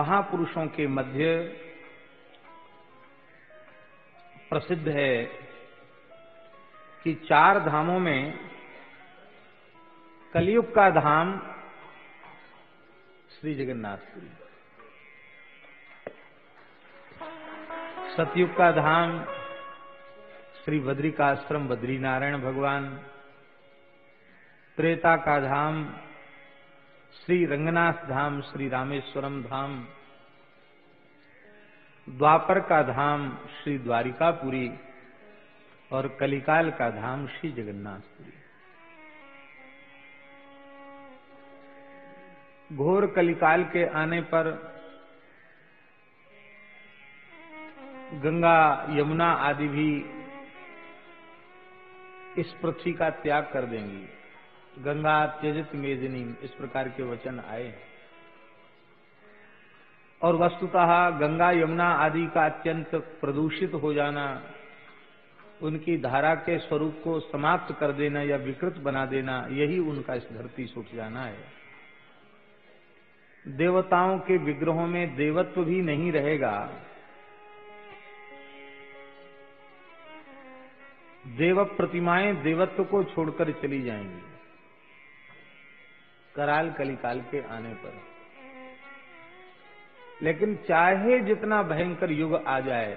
महापुरुषों के मध्य प्रसिद्ध है कि 4 धामों में कलयुग का धाम श्री जगन्नाथपुरी, सतयुग का धाम श्री बद्रिकाश्रम बद्रीनारायण भगवान, त्रेता का धाम श्री रंगनाथ धाम श्री रामेश्वरम धाम, द्वापर का धाम श्री द्वारिकापुरी और कलिकाल का धाम श्री जगन्नाथपुरी। घोर कलिकाल के आने पर गंगा यमुना आदि भी इस पृथ्वी का त्याग कर देंगी। गंगा त्यजत मेदिनी, इस प्रकार के वचन आए और वस्तुतः गंगा यमुना आदि का अत्यंत प्रदूषित हो जाना, उनकी धारा के स्वरूप को समाप्त कर देना या विकृत बना देना, यही उनका इस धरती से उठ जाना है। देवताओं के विग्रहों में देवत्व भी नहीं रहेगा। देव प्रतिमाएं देवत्व को छोड़कर चली जाएंगी कराल कलिकाल के आने पर। लेकिन चाहे जितना भयंकर युग आ जाए,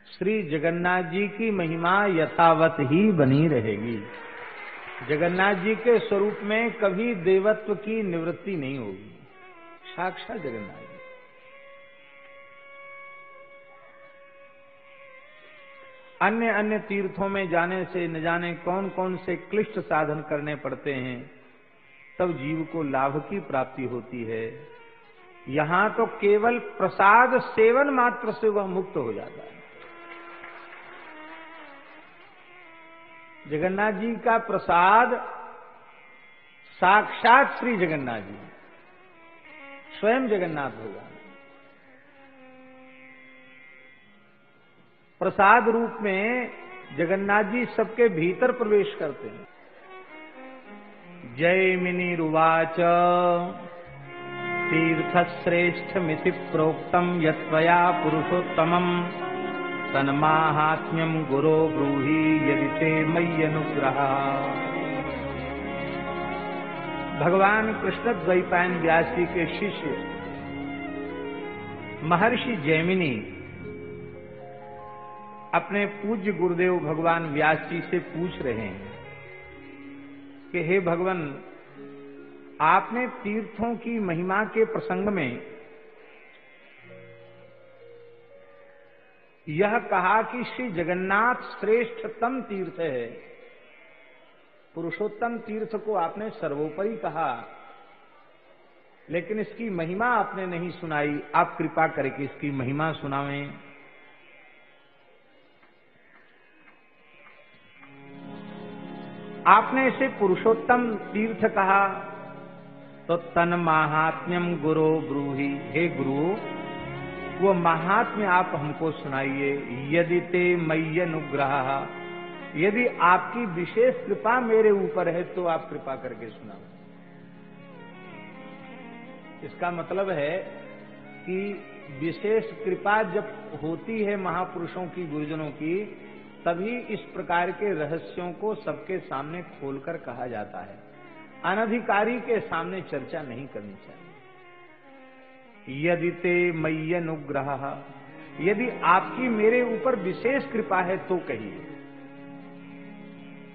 श्री जगन्नाथ जी की महिमा यथावत ही बनी रहेगी। जगन्नाथ जी के स्वरूप में कभी देवत्व की निवृत्ति नहीं होगी। साक्षात जगन्नाथ जी। अन्य अन्य तीर्थों में जाने से न जाने कौन कौन से क्लिष्ट साधन करने पड़ते हैं, तब जीव को लाभ की प्राप्ति होती है। यहां तो केवल प्रसाद सेवन मात्र से वह मुक्त हो जाता है। जगन्नाथ जी का प्रसाद साक्षात श्री जगन्नाथ जी, स्वयं जगन्नाथ भगवान प्रसाद रूप में जगन्नाथ जी सबके भीतर प्रवेश करते हैं। जैमिनीरुवाच तीर्थश्रेष्ठमिति प्रोक्तम् यत्त्वया पुरुषोत्तमम् तन्माहात्म्यम् गुरो ब्रूहि यदि ते मय्यनुग्रह। भगवान कृष्ण द्वैपायन व्यास जी के शिष्य महर्षि जैमिनी अपने पूज्य गुरुदेव भगवान व्यास जी से पूछ रहे हैं कि हे भगवान, आपने तीर्थों की महिमा के प्रसंग में यह कहा कि श्री जगन्नाथ श्रेष्ठतम तीर्थ है। पुरुषोत्तम तीर्थ को आपने सर्वोपरि कहा, लेकिन इसकी महिमा आपने नहीं सुनाई। आप कृपा करके इसकी महिमा सुनावें। आपने इसे पुरुषोत्तम तीर्थ कहा तो तन महात्म्यम गुरो ब्रूहि, हे गुरु वो महात्म्य आप हमको सुनाइए। यदि ते मय्य अनुग्रह, यदि आपकी विशेष कृपा मेरे ऊपर है तो आप कृपा करके सुनाओ। इसका मतलब है कि विशेष कृपा जब होती है महापुरुषों की, गुरुजनों की, तभी इस प्रकार के रहस्यों को सबके सामने खोलकर कहा जाता है। अनधिकारी के सामने चर्चा नहीं करनी चाहिए। यदि ते मय्य अनुग्रह, यदि आपकी मेरे ऊपर विशेष कृपा है तो कहिए।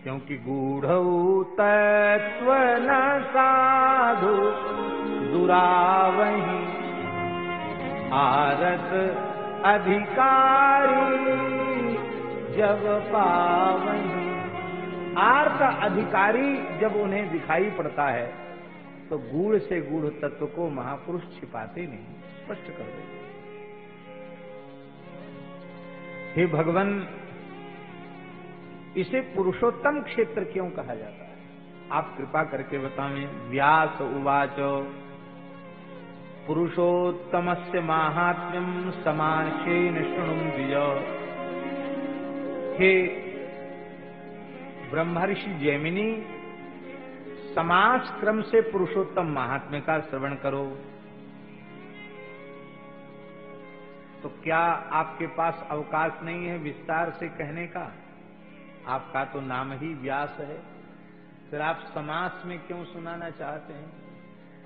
क्योंकि गूढ़ऊ तत्व न साधु दुरावही आरत अधिकारी जब पावही। आर्त अधिकारी जब उन्हें दिखाई पड़ता है तो गूढ़ से गूढ़ तत्व को महापुरुष छिपाते नहीं, स्पष्ट कर देते। हे भगवान, इसे पुरुषोत्तम क्षेत्र क्यों कहा जाता है? आप कृपा करके बताएं। व्यास उवाच पुरुषोत्तमस्य माहात्म्यम समाशेन शृणुं द्विज। हे ब्रह्मर्षि जैमिनी, समास क्रम से पुरुषोत्तम महात्म्य का श्रवण करो। तो क्या आपके पास अवकाश नहीं है विस्तार से कहने का? आपका तो नाम ही व्यास है, फिर आप समास में क्यों सुनाना चाहते हैं?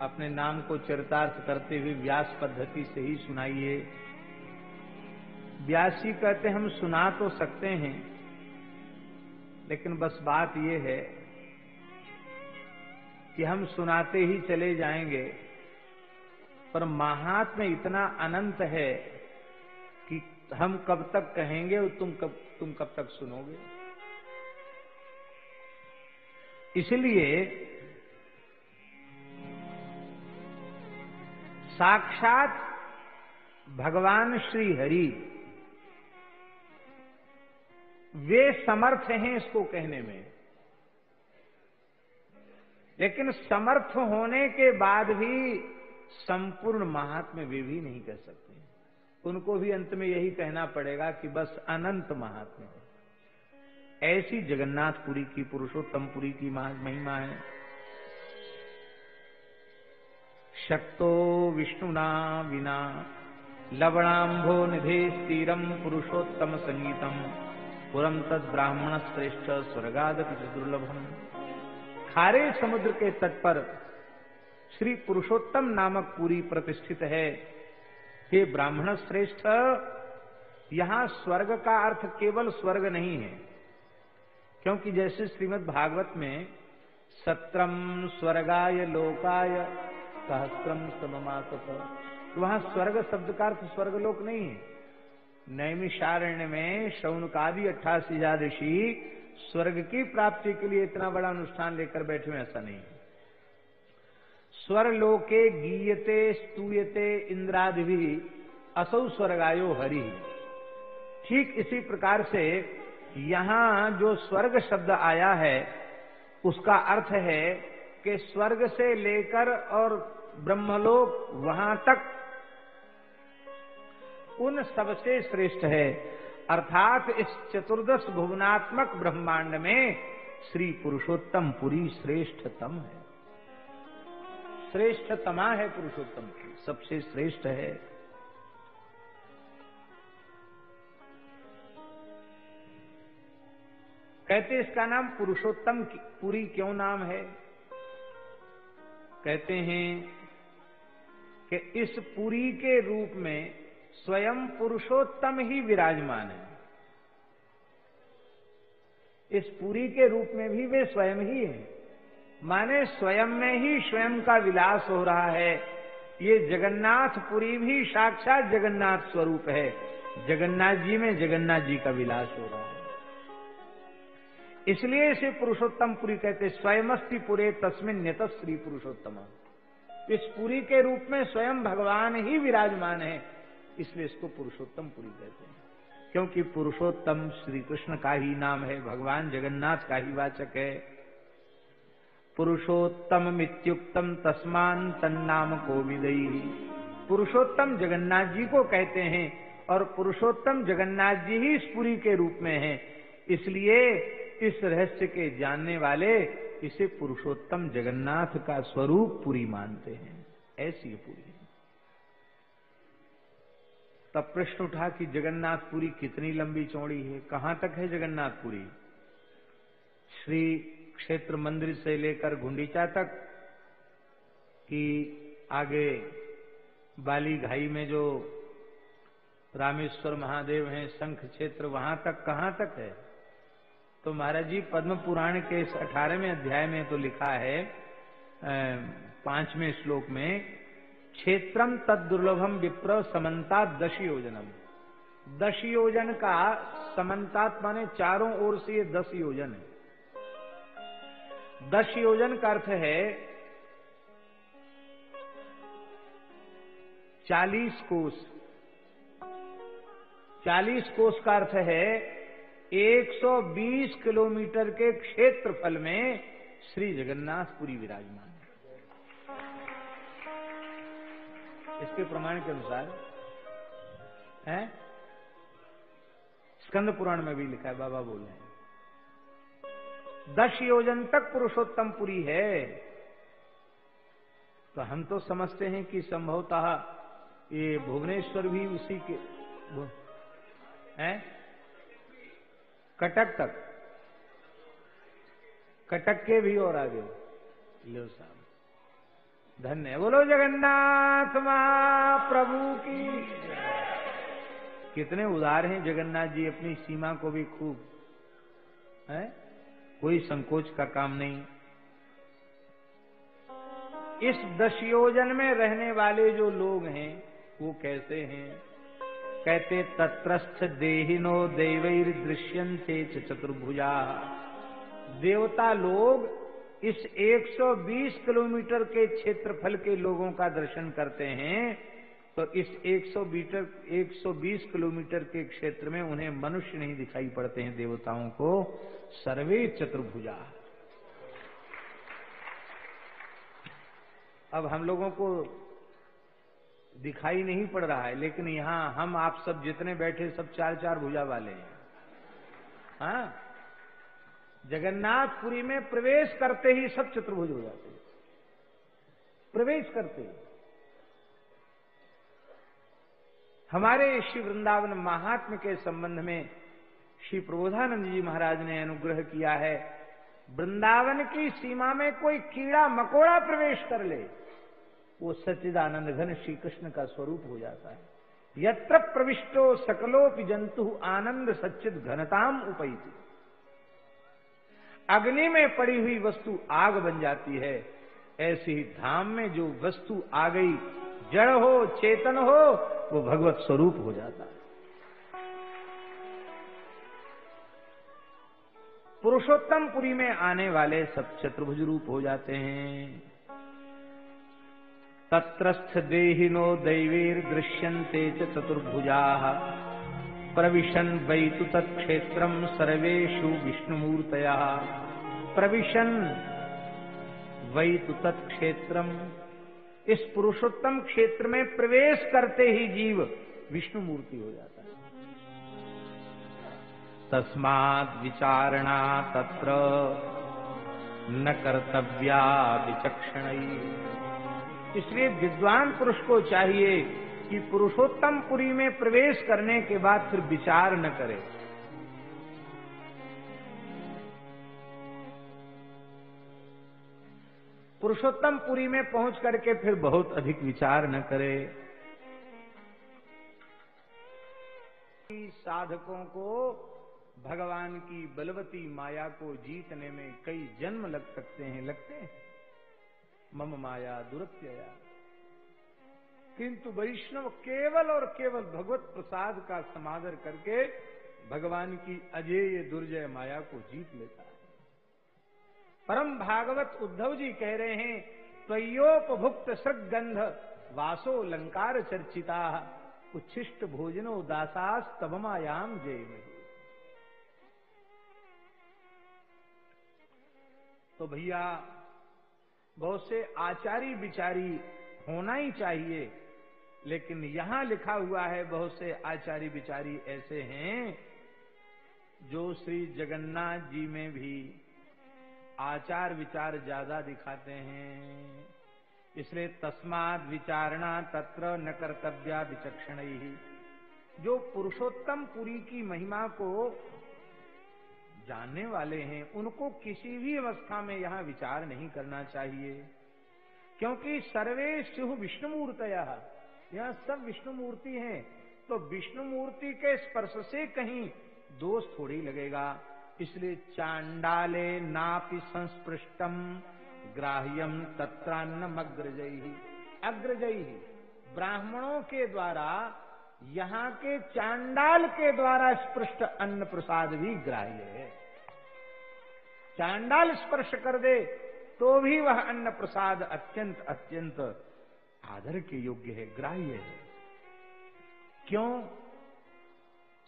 अपने नाम को चरितार्थ करते हुए व्यास पद्धति से ही सुनाइए। व्यास जी कहते हम सुना तो सकते हैं, लेकिन बस बात यह है कि हम सुनाते ही चले जाएंगे, पर महात्म्य इतना अनंत है कि हम कब तक कहेंगे और तुम कब तक सुनोगे। इसलिए साक्षात भगवान श्री हरि वे समर्थ हैं इसको कहने में, लेकिन समर्थ होने के बाद भी संपूर्ण महात्म्य वे भी नहीं कह सकते। उनको भी अंत में यही कहना पड़ेगा कि बस अनंत महात्म्य है। ऐसी जगन्नाथपुरी की, पुरुषोत्तमपुरी की महिमा है। शक्तो विष्णुना विना लवणांभो निधे स्थिरम पुरुषोत्तम संगीतम पुरम तद ब्राह्मण श्रेष्ठ स्वर्गादपि दुर्लभम। खारे समुद्र के तट पर श्री पुरुषोत्तम नामक पुरी प्रतिष्ठित है। हे ब्राह्मण श्रेष्ठ, यहां स्वर्ग का अर्थ केवल स्वर्ग नहीं है, क्योंकि जैसे श्रीमद् भागवत में सत्रम स्वर्गाय लोकाय सहस्त्रम सममासत, वहां स्वर्ग शब्द का अर्थ स्वर्गलोक नहीं है। नैमिषारण्य में शौनकादि 88 ऋषि स्वर्ग की प्राप्ति के लिए इतना बड़ा अनुष्ठान लेकर बैठे हैं, ऐसा नहीं है। स्वर्लोके गीयते स्तूयते इंद्रादिभि असौ स्वर्गायो हरि। ठीक इसी प्रकार से यहां जो स्वर्ग शब्द आया है उसका अर्थ है कि स्वर्ग से लेकर और ब्रह्मलोक वहां तक उन सबसे श्रेष्ठ है। अर्थात इस चतुर्दश भुवनात्मक ब्रह्मांड में श्री पुरुषोत्तम पुरी श्रेष्ठतम है, श्रेष्ठतमा है। पुरुषोत्तम सबसे श्रेष्ठ है। कहते इसका नाम पुरुषोत्तम पुरी क्यों नाम है? कहते हैं कि इस पुरी के रूप में स्वयं पुरुषोत्तम ही विराजमान है। इस पुरी के रूप में भी वे स्वयं ही है, माने स्वयं में ही स्वयं का विलास हो रहा है। ये जगन्नाथपुरी भी साक्षात जगन्नाथ स्वरूप है। जगन्नाथ जी में जगन्नाथ जी का विलास हो रहा है, इसलिए इसे पुरुषोत्तमपुरी कहते। स्वयमस्ति पुरे तस्मिन् नियतः श्री पुरुषोत्तम। इस पुरी के रूप में स्वयं भगवान ही विराजमान है, इसलिए इसको पुरुषोत्तमपुरी कहते हैं। क्योंकि पुरुषोत्तम श्री कृष्ण का ही नाम है, भगवान जगन्नाथ का ही वाचक है। पुरुषोत्तम मित्युक्तम तस्मान तन्नाम को विदई। पुरुषोत्तम जगन्नाथ जी को कहते हैं और पुरुषोत्तम जगन्नाथ जी ही इस पुरी के रूप में है, इसलिए इस रहस्य के जानने वाले इसे पुरुषोत्तम जगन्नाथ का स्वरूप पुरी मानते हैं। ऐसी पुरी है। तब प्रश्न उठा कि जगन्नाथपुरी कितनी लंबी चौड़ी है, कहां तक है जगन्नाथपुरी? श्री क्षेत्र मंदिर से लेकर गुंडीचा तक कि आगे बाली घाई में जो रामेश्वर महादेव हैं, शंख क्षेत्र, वहां तक कहां तक है? तो महाराज जी पद्म पुराण के इस 18वें अध्याय में तो लिखा है 5वें श्लोक में, क्षेत्रम तद दुर्लभम विप्र समन्तात 10 योजनम। 10 योजन का समन्तात माने चारों ओर से ये 10 योजन है। 10 योजन का अर्थ है 40 कोस। 40 कोस का अर्थ है 120 किलोमीटर के क्षेत्रफल में श्री जगन्नाथपुरी विराजमान है। इसके प्रमाण के अनुसार है, स्कंद पुराण में भी लिखा है, बाबा बोल रहे हैं 10 योजन तक पुरुषोत्तमपुरी है। तो हम तो समझते हैं कि संभवतः ये भुवनेश्वर भी उसी के वो है कटक तक, कटक के भी और आगे। लो साहब, धन्य, बोलो जगन्नाथ महाप्रभु की। कितने उदार हैं जगन्नाथ जी, अपनी सीमा को भी खूब है, कोई संकोच का काम नहीं। इस 10 योजन में रहने वाले जो लोग हैं वो कैसे हैं? कहते तत्रस्थ देहिनो देवैर दृश्यन्ते चतुर्भुजा। देवता लोग इस 120 किलोमीटर के क्षेत्रफल के लोगों का दर्शन करते हैं, तो इस 120 किलोमीटर के क्षेत्र में उन्हें मनुष्य नहीं दिखाई पड़ते हैं, देवताओं को सर्वे चतुर्भुजा। अब हम लोगों को दिखाई नहीं पड़ रहा है, लेकिन यहां हम आप सब जितने बैठे सब 4-4 भुजा वाले हैं। हाँ, जगन्नाथपुरी में प्रवेश करते ही सब चतुर्भुज हो जाते हैं, प्रवेश करते ही। हमारे श्री वृंदावन महात्म्य के संबंध में श्री प्रबोधानंद जी महाराज ने अनुग्रह किया है। वृंदावन की सीमा में कोई कीड़ा मकोड़ा प्रवेश कर ले, वो सच्चिदानंद घन श्री कृष्ण का स्वरूप हो जाता है। यत्र प्रविष्टो सकलोपि जंतु आनंद सच्चिद घनताम उपैति। अग्नि में पड़ी हुई वस्तु आग बन जाती है, ऐसे ही धाम में जो वस्तु आ गई, जड़ हो चेतन हो, वो भगवत स्वरूप हो जाता है। पुरुषोत्तमपुरी में आने वाले सब चतुर्भुज रूप हो जाते हैं। तत्रस्थ देहिनो दैवीर दृश्यन्ते च चतुर्भुजाः प्रविशन वै तु तत्क्षेत्रम सर्वेषु विष्णुमूर्तयः। प्रविशन वै तु तत्क्षेत्रम, इस पुरुषोत्तम क्षेत्र में प्रवेश करते ही जीव विष्णु मूर्ति हो जाता है। तस्माद् विचारणा तत्र न कर्तव्या विचक्षणैः। इसलिए विद्वान पुरुष को चाहिए कि पुरुषोत्तमपुरी में प्रवेश करने के बाद फिर विचार न करे। पुरुषोत्तमपुरी में पहुंच करके फिर बहुत अधिक विचार न करे। साधकों को भगवान की बलवती माया को जीतने में कई जन्म लग सकते हैं, लगते हैं। मम माया दुरत्यया, किंतु वैष्णव केवल और केवल भगवत प्रसाद का समादर करके भगवान की अजेय दुर्जय माया को जीत लेता है। परम भागवत उद्धव जी कह रहे हैं, त्वयोपभुक्त सृगंध वासो लंकार चर्चिता उच्छिष्ट भोजनो दासास तव मायाम जय। तो भैया बहुत से आचारी विचारी होना ही चाहिए, लेकिन यहां लिखा हुआ है बहुत से आचारी विचारी ऐसे हैं जो श्री जगन्नाथ जी में भी आचार विचार ज्यादा दिखाते हैं। इसलिए तस्माद् विचारणा तत्र न कर्तव्या विचक्षणैः। जो पुरुषोत्तम पुरी की महिमा को जानने वाले हैं, उनको किसी भी अवस्था में यहां विचार नहीं करना चाहिए, क्योंकि सर्वे शिव विष्णु मूर्तयः, यहाँ सब विष्णु मूर्ति हैं। तो विष्णु मूर्ति के स्पर्श से कहीं दोष थोड़ी लगेगा। इसलिए चांडाले नापि संस्पृष्टम ग्राह्यम तत्रान्नमग्रजैहि। अग्रजैहि, ब्राह्मणों के द्वारा, यहाँ के चांडाल के द्वारा स्पृष्ट अन्न प्रसाद भी ग्राह्य है। चांडाल स्पर्श कर दे तो भी वह अन्न प्रसाद अत्यंत अत्यंत आदर के योग्य है, ग्राह्य है। क्यों?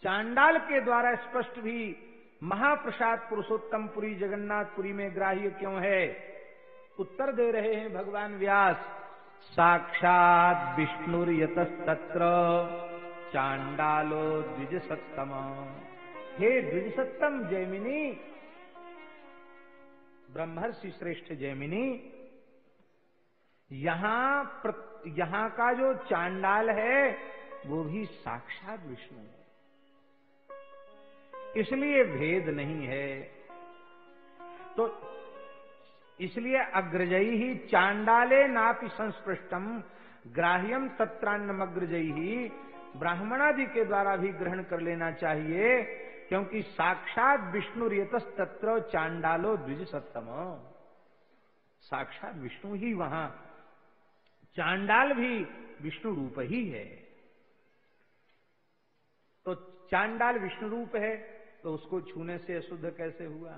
चांडाल के द्वारा स्पष्ट भी महाप्रसाद पुरुषोत्तमपुरी जगन्नाथपुरी में ग्राह्य क्यों है? उत्तर दे रहे हैं भगवान व्यास, साक्षात विष्णुर्यतस्तत्र चांडालो द्विजसत्तम। हे द्विजसत्तम जैमिनी, ब्रह्मर्षि श्रेष्ठ जैमिनी, यहां का जो चांडाल है वो भी साक्षात विष्णु है। इसलिए भेद नहीं है। तो इसलिए अग्रजई ही चांडाले नापि संस्पृष्टम ग्राह्यम तत्रान्नमग्रजई ही, ब्राह्मणादि के द्वारा भी ग्रहण कर लेना चाहिए, क्योंकि साक्षात विष्णु रियतस तत्र चांडालो द्विज सत्तम। साक्षात विष्णु ही वहां, चांडाल भी विष्णु रूप ही है। तो चांडाल विष्णु रूप है, तो उसको छूने से अशुद्ध कैसे हुआ?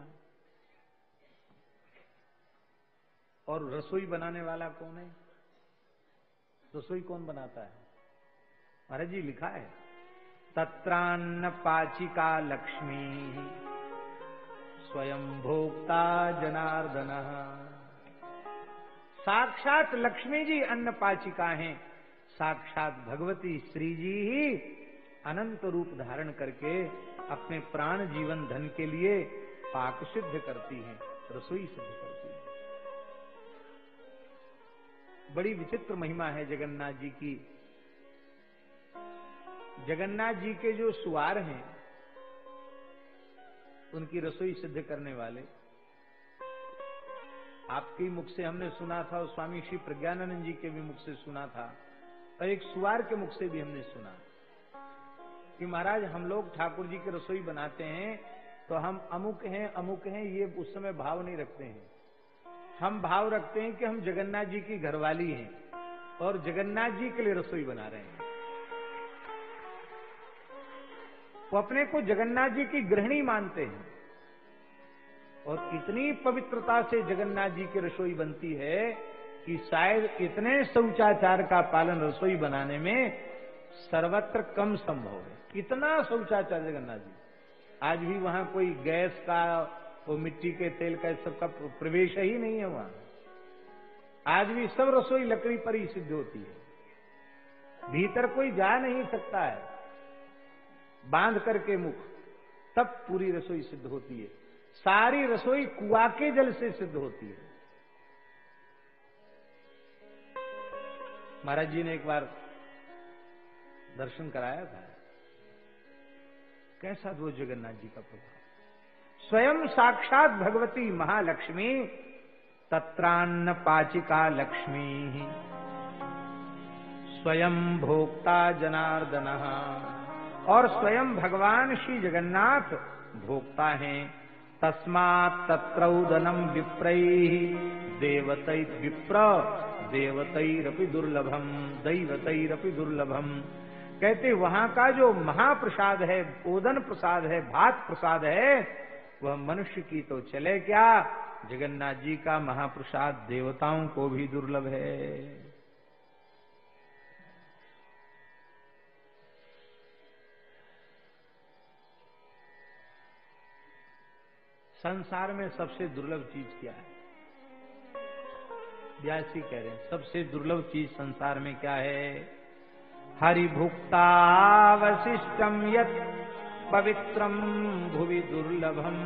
और रसोई बनाने वाला कौन है? रसोई कौन बनाता है? महाराज जी लिखा है, तत्रान्न पाचिका लक्ष्मी स्वयं भोक्ता जनार्दन। साक्षात लक्ष्मी जी अन्न पाचिका हैं, साक्षात भगवती श्री जी ही अनंत रूप धारण करके अपने प्राण जीवन धन के लिए पाक सिद्ध करती हैं, रसोई सिद्ध करती हैं। बड़ी विचित्र महिमा है जगन्नाथ जी की। जगन्नाथ जी के जो सुवार हैं, उनकी रसोई सिद्ध करने वाले, आपके मुख से हमने सुना था और स्वामी श्री प्रज्ञानंद जी के भी मुख से सुना था, और एक सुवार के मुख से भी हमने सुना कि महाराज हम लोग ठाकुर जी की रसोई बनाते हैं तो हम अमुक हैं ये उस समय भाव नहीं रखते हैं। हम भाव रखते हैं कि हम जगन्नाथ जी की घरवाली हैं और जगन्नाथ जी के लिए रसोई बना रहे हैं। वो अपने को जगन्नाथ जी की गृहिणी मानते हैं, और इतनी पवित्रता से जगन्नाथ जी की रसोई बनती है कि शायद इतने शौचाचार का पालन रसोई बनाने में सर्वत्र कम संभव है। इतना शौचाचार जगन्नाथ जी, आज भी वहां कोई गैस का, वो मिट्टी के तेल का, सबका प्रवेश ही नहीं है वहां। आज भी सब रसोई लकड़ी पर ही सिद्ध होती है, भीतर कोई जा नहीं सकता है, बांध करके मुख, तब पूरी रसोई सिद्ध होती है। सारी रसोई कुआं के जल से सिद्ध होती है। महाराज जी ने एक बार दर्शन कराया था, कैसा वो जगन्नाथ जी का प्रभाव। स्वयं साक्षात भगवती महालक्ष्मी तत्रान्न पाचिका लक्ष्मी स्वयं भोक्ता जनार्दन। और स्वयं भगवान श्री जगन्नाथ भोक्ता हैं। तस्मात् तत्रौदनम विप्रैः देवतै विप्र देवतैरपि दुर्लभम दैवतैरपि दुर्लभम। कहते वहां का जो महाप्रसाद है, ओदन प्रसाद है, भात प्रसाद है, वह मनुष्य की तो चले क्या, जगन्नाथ जी का महाप्रसाद देवताओं को भी दुर्लभ है। संसार में सबसे दुर्लभ चीज क्या है? व्यासी कह रहे हैं सबसे दुर्लभ चीज संसार में क्या है? हरिभुक्ता वशिष्टम यत् पवित्रम भुवि दुर्लभम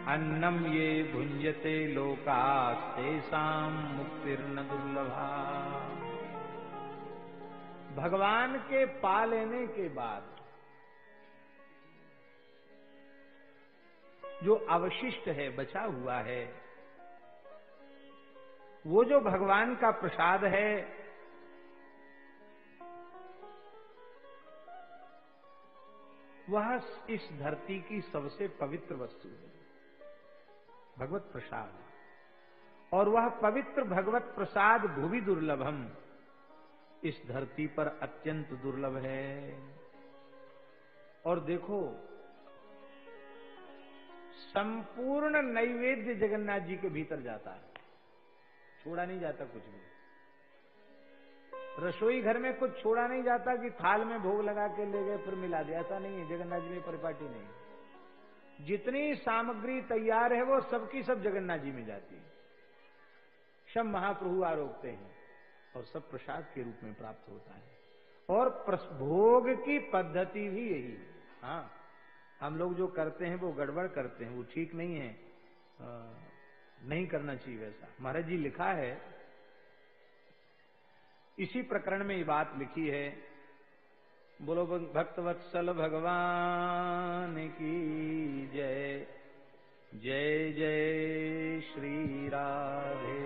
अन्नम ये भुंजते लोकास्तेषां मुक्तिर्न दुर्लभा। भगवान के पा लेने के बाद जो अवशिष्ट है, बचा हुआ है, वो जो भगवान का प्रसाद है, वह इस धरती की सबसे पवित्र वस्तु है, भगवत प्रसाद। और वह पवित्र भगवत प्रसाद भुवि दुर्लभम, इस धरती पर अत्यंत दुर्लभ है। और देखो, संपूर्ण नैवेद्य जगन्नाथ जी के भीतर जाता है, छोड़ा नहीं जाता कुछ भी। रसोई घर में कुछ छोड़ा नहीं जाता कि थाल में भोग लगा के ले गए फिर मिला दिया, ऐसा नहीं है। जगन्नाथ जी में परिपाटी नहीं। जितनी सामग्री तैयार है वो सबकी सब जगन्नाथ जी में जाती है। सब महाप्रभु आरोपते हैं और सब प्रसाद के रूप में प्राप्त होता है। और भोग की पद्धति भी यही है। हाँ, हम लोग जो करते हैं वो गड़बड़ करते हैं, वो ठीक नहीं है, नहीं करना चाहिए वैसा। महाराज जी लिखा है, इसी प्रकरण में ये बात लिखी है बोलो भक्तवत्सल भगवान की जय। जय जय श्री राधे।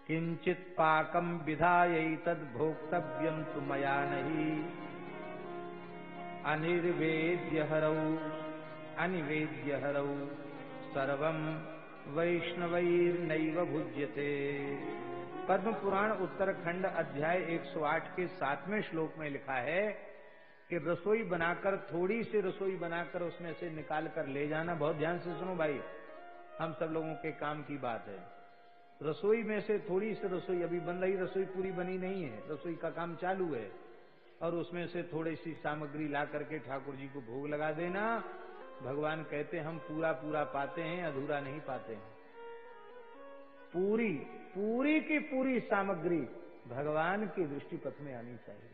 किंचित पाकम विधायैतद् भोक्तव्यं तु मया नहीं, अनिर्वेद्य हरौ सर्वं वैष्णवैर्नैव भुज्यते। पद्म पुराण उत्तरखंड अध्याय 108 के 7वें श्लोक में लिखा है कि रसोई बनाकर, थोड़ी सी रसोई बनाकर उसमें से निकाल कर ले जाना। बहुत ध्यान से सुनो भाई, हम सब लोगों के काम की बात है। रसोई में से थोड़ी सी रसोई, अभी बन रही रसोई पूरी बनी नहीं है, रसोई का काम चालू है, और उसमें से थोड़ी सी सामग्री ला करके ठाकुर जी को भोग लगा देना। भगवान कहते हम पूरा पूरा पाते हैं, अधूरा नहीं पाते हैं। पूरी की पूरी सामग्री भगवान की दृष्टि पथ में आनी चाहिए।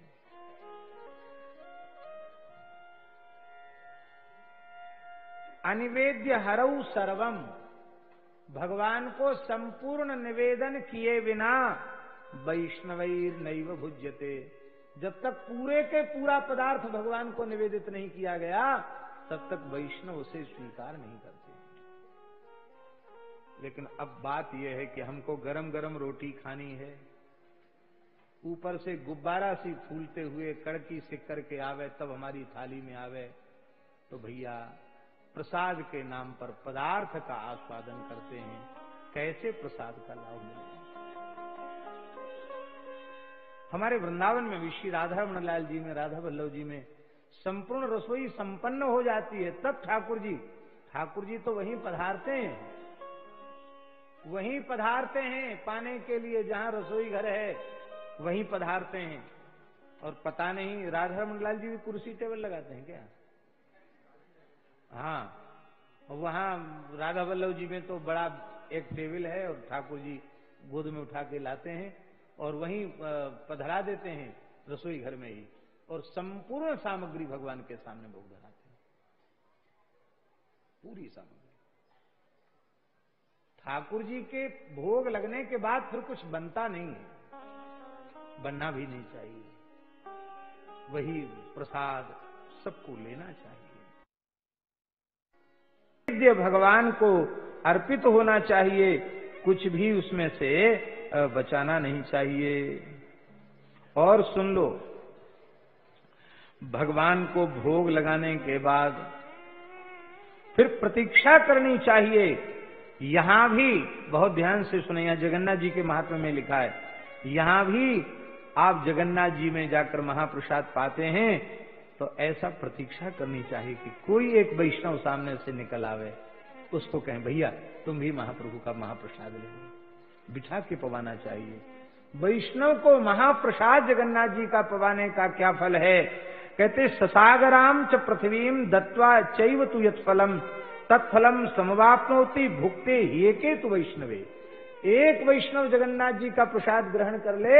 अनिवेद्य हरौ सर्वम, भगवान को संपूर्ण निवेदन किए बिना वैष्णवैर नैव भुज्यते। जब तक पूरे के पूरा पदार्थ भगवान को निवेदित नहीं किया गया, तब तक वैष्णव उसे स्वीकार नहीं करते। लेकिन अब बात यह है कि हमको गरम गरम रोटी खानी है, ऊपर से गुब्बारा सी फूलते हुए कड़की से करके आवे, तब हमारी थाली में आवे, तो भैया प्रसाद के नाम पर पदार्थ का आस्वादन करते हैं। कैसे प्रसाद का लाभ मिलेगा? हमारे वृंदावन में भी श्री राधा रमण लाल जी में, राधा वल्लभ जी में संपूर्ण रसोई संपन्न हो जाती है, तब ठाकुर जी तो वहीं पधारते हैं पाने के लिए, जहां रसोई घर है वहीं पधारते हैं। और पता नहीं राधा रमण लाल जी भी कुर्सी टेबल लगाते हैं क्या? हाँ, वहां राधा वल्लभ जी में तो बड़ा एक टेबल है और ठाकुर जी गोद में उठा के लाते हैं और वहीं पधरा देते हैं रसोई घर में ही, और संपूर्ण सामग्री भगवान के सामने भोग धराते हैं। पूरी सामग्री ठाकुर जी के भोग लगने के बाद फिर कुछ बनता नहीं है, बनना भी नहीं चाहिए। वही प्रसाद सबको लेना चाहिए, भगवान को अर्पित होना चाहिए, कुछ भी उसमें से बचाना नहीं चाहिए। और सुन लो, भगवान को भोग लगाने के बाद फिर प्रतीक्षा करनी चाहिए। यहां भी बहुत ध्यान से सुने, यहां जगन्नाथ जी के महात्म्य में लिखा है, यहां भी आप जगन्नाथ जी में जाकर महाप्रसाद पाते हैं तो ऐसा प्रतीक्षा करनी चाहिए कि कोई एक वैष्णव सामने से निकल आवे, उसको कहें भैया तुम भी महाप्रभु का महाप्रसाद ले, बिठा के पवाना चाहिए। वैष्णव को महाप्रसाद जगन्नाथ जी का पवाने का क्या फल है? कहते ससागराम च पृथ्वीम दत्वा चैव तु यत्फलम तत्फलम समवाप्नोति भुक्ते एके तु वैष्णवे। एक वैष्णव जगन्नाथ जी का प्रसाद ग्रहण कर ले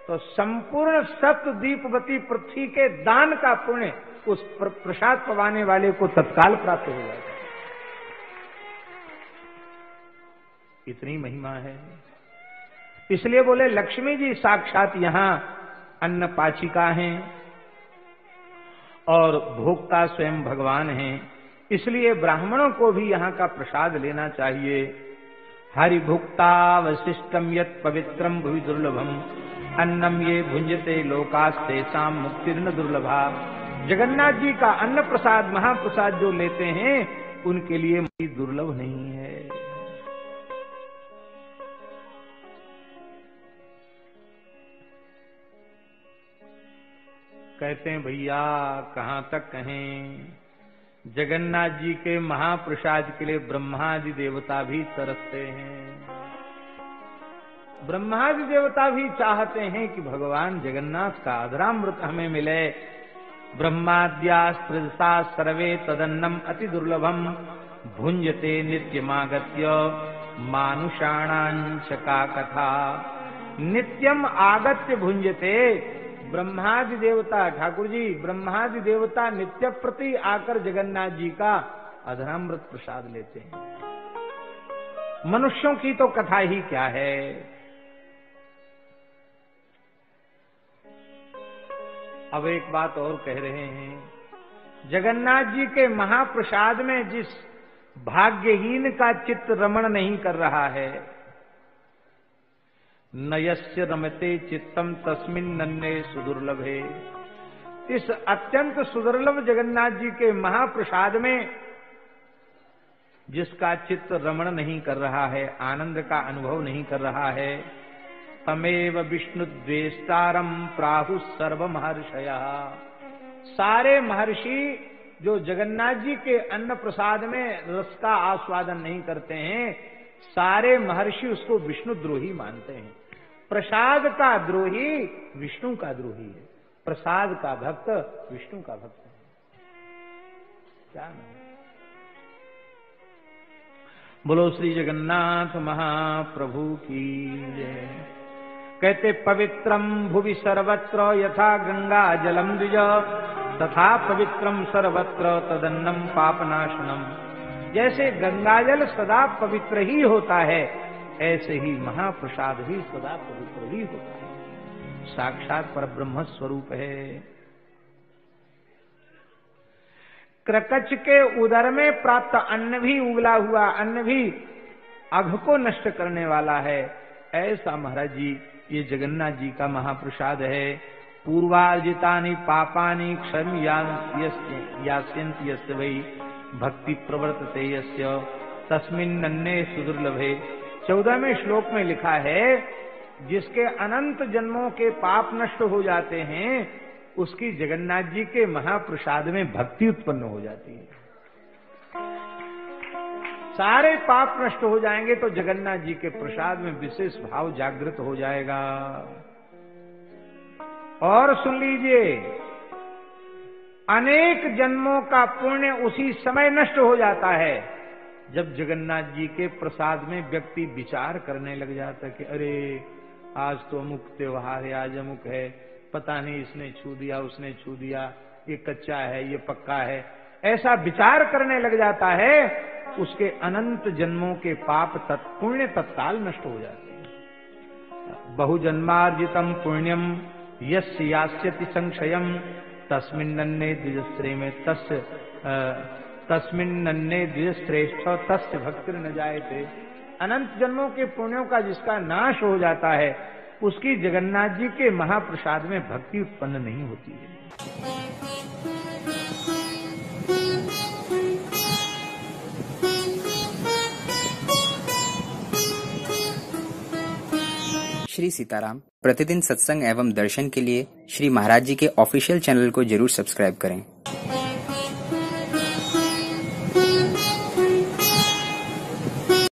तो संपूर्ण सप्तद्वीपवती पृथ्वी के दान का पुण्य उस प्रसाद पवाने वाले को तत्काल प्राप्त हो जाएगा। इतनी महिमा है। इसलिए बोले लक्ष्मी जी साक्षात यहां अन्न पाचिका हैं और भोक्ता स्वयं भगवान हैं। इसलिए ब्राह्मणों को भी यहाँ का प्रसाद लेना चाहिए। हरि भुक्ता वशिष्टम यत् पवित्रम भुवि दुर्लभम अन्नम ये भुंजते लोकास्ते साम मुक्तिर्न दुर्लभा। जगन्नाथ जी का अन्न प्रसाद महाप्रसाद जो लेते हैं उनके लिए मुक्ति दुर्लभ नहीं है। कहते हैं भैया कहां तक कहें, जगन्नाथ जी के महाप्रसाद के लिए ब्रह्मादि देवता भी तरसते हैं। ब्रह्मादि देवता भी चाहते हैं कि भगवान जगन्नाथ का अधरामृत हमें मिले। ब्रह्माद्यास्त्रसा सर्वे तदन्नम अति दुर्लभम भुंजते नित्यमागत्य मानुषाणांच का कथा। नित्यम आगत्य भुंजते, ब्रह्मादि देवता ठाकुर जी ब्रह्मादि देवता नित्य प्रति आकर जगन्नाथ जी का अधरामृत प्रसाद लेते हैं। मनुष्यों की तो कथा ही क्या है। अब एक बात और कह रहे हैं, जगन्नाथ जी के महाप्रसाद में जिस भाग्यहीन का चित्त रमण नहीं कर रहा है, न यस्य रमते चित्तम तस्मिन नन्हे सुदुर्लभे, इस अत्यंत सुदुर्लभ जगन्नाथ जी के महाप्रसाद में जिसका चित्त रमण नहीं कर रहा है, आनंद का अनुभव नहीं कर रहा है, तमेव विष्णु द्वेष्टारम प्राहु सर्व महर्षया, सारे महर्षि जो जगन्नाथ जी के अन्न प्रसाद में रस का आस्वादन नहीं करते हैं, सारे महर्षि उसको विष्णु द्रोही मानते हैं। प्रसाद का द्रोही विष्णु का द्रोही है, प्रसाद का भक्त विष्णु का भक्त है। क्या नहीं? बोलो श्री जगन्नाथ महाप्रभु की जय। कहते पवित्रम भुवि सर्वत्र यथा गंगा जलम द्विज, तथा पवित्रम सर्वत्र तदन्नम पापनाशनम। जैसे गंगाजल सदा पवित्र ही होता है, ऐसे ही महाप्रसाद भी सदा पवित्र ही होता है, साक्षात परब्रह्म स्वरूप है। क्रकच के उदर में प्राप्त अन्न भी, उगला हुआ अन्न भी अघ को नष्ट करने वाला है, ऐसा महाराज जी ये जगन्नाथ जी का महाप्रसाद है। पूर्वार्जितानि पापानि क्षम्यास्यन्ति यस्य वै भक्ति प्रवर्तते यस्य तस्मिन् नन्हे सुदुर्लभे। 14वें श्लोक में लिखा है, जिसके अनंत जन्मों के पाप नष्ट हो जाते हैं, उसकी जगन्नाथ जी के महाप्रसाद में भक्ति उत्पन्न हो जाती है। सारे पाप नष्ट हो जाएंगे तो जगन्नाथ जी के प्रसाद में विशेष भाव जागृत हो जाएगा। और सुन लीजिए, अनेक जन्मों का पुण्य उसी समय नष्ट हो जाता है जब जगन्नाथ जी के प्रसाद में व्यक्ति विचार करने लग जाता है कि अरे आज तो अमुक त्योहार है, आज अमुक है, पता नहीं इसने छू दिया, उसने छू दिया, ये कच्चा है, ये पक्का है, ऐसा विचार करने लग जाता है, उसके अनंत जन्मों के पाप पुण्य तत्काल नष्ट हो जाते हैं। बहुजन्मार्जितम पुण्यम यस्य यास्यति संशयम तस्मिन्नन्ने द्विजस्त्रे में तस्मिन्नन्ने द्विजश्रेष्ठ तस्य भक्ति न जायते। अनंत जन्मों के पुण्यों का जिसका नाश हो जाता है, उसकी जगन्नाथ जी के महाप्रसाद में भक्ति उत्पन्न नहीं होती है। श्री सीताराम प्रतिदिन सत्संग एवं दर्शन के लिए श्री महाराज जी के ऑफिशियल चैनल को जरूर सब्सक्राइब करें।